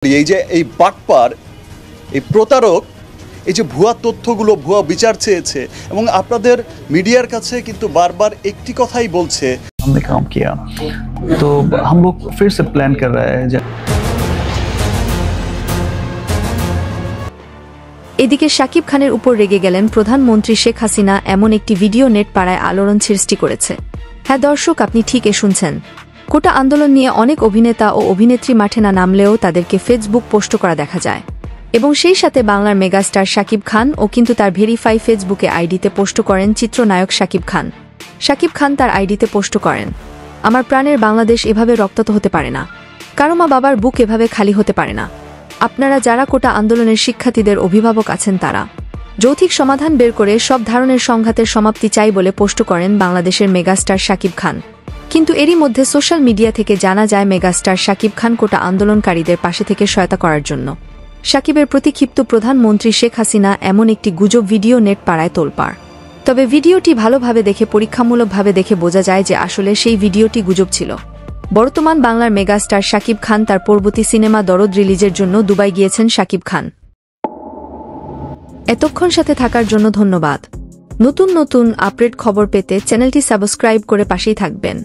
এই যে এই বাটপার, এই প্রতারক, এই যে ভুয়া তথ্যগুলো, ভুয়া বিচার চেয়েছে এবং আপনাদের মিডিয়ার কাছে কিন্তু বারবার একটি কথাই বলছে, हमने काम किया तो हम लोग फिर से प्लान कर रहे हैं। এদিকে শাকিব খানের উপর রেগে গেলেন প্রধানমন্ত্রী শেখ হাসিনা। এমন একটি ভিডিও নেট পাড়ায় আলোড়ন সৃষ্টি করেছে। হ্যাঁ দর্শক, আপনি ঠিকই শুনছেন। কোটা আন্দোলন নিয়ে অনেক অভিনেতা ও অভিনেত্রী মাঠে না নামলেও তাদেরকে ফেসবুক পোস্ট করা দেখা যায়, এবং সেই সাথে বাংলার মেগাস্টার শাকিব খান ও কিন্তু তার ভেরিফাই ফেসবুকে আইডিতে পোস্ট করেন চিত্রনায়ক শাকিব খান। শাকিব খান তার আইডিতে পোস্ট করেন, আমার প্রাণের বাংলাদেশ এভাবে রক্তাক্ত হতে পারে না, কারো মা বাবার বুক এভাবে খালি হতে পারে না। আপনারা যারা কোটা আন্দোলনের শিক্ষার্থীদের অভিভাবক আছেন তারা যৌথিক সমাধান বের করে সব ধরনের সংঘাতের সমাপ্তি চাই বলে পোস্ট করেন বাংলাদেশের মেগাস্টার শাকিব খান। কিন্তু এরই মধ্যে সোশ্যাল মিডিয়া থেকে জানা যায় মেগাস্টার শাকিব খান কোটা আন্দোলনকারীদের পাশে থেকে সহায়তা করার জন্য শাকিবের প্রতি ক্ষিপ্ত প্রধানমন্ত্রী শেখ হাসিনা এমন একটি গুজব ভিডিও নেট পাড়ায় তোলপাড়। তবে ভিডিওটি ভালোভাবে দেখে, পরীক্ষামূলকভাবে দেখে বোঝা যায় যে আসলে সেই ভিডিওটি গুজব ছিল। বর্তমান বাংলার মেগাস্টার শাকিব খান তার পরবর্তী সিনেমা দরদ রিলিজের জন্য দুবাই গিয়েছেন শাকিব খান। এতক্ষণ সাথে থাকার জন্য ধন্যবাদ। নতুন নতুন আপডেট খবর পেতে চ্যানেলটি সাবস্ক্রাইব করে পাশেই থাকবেন।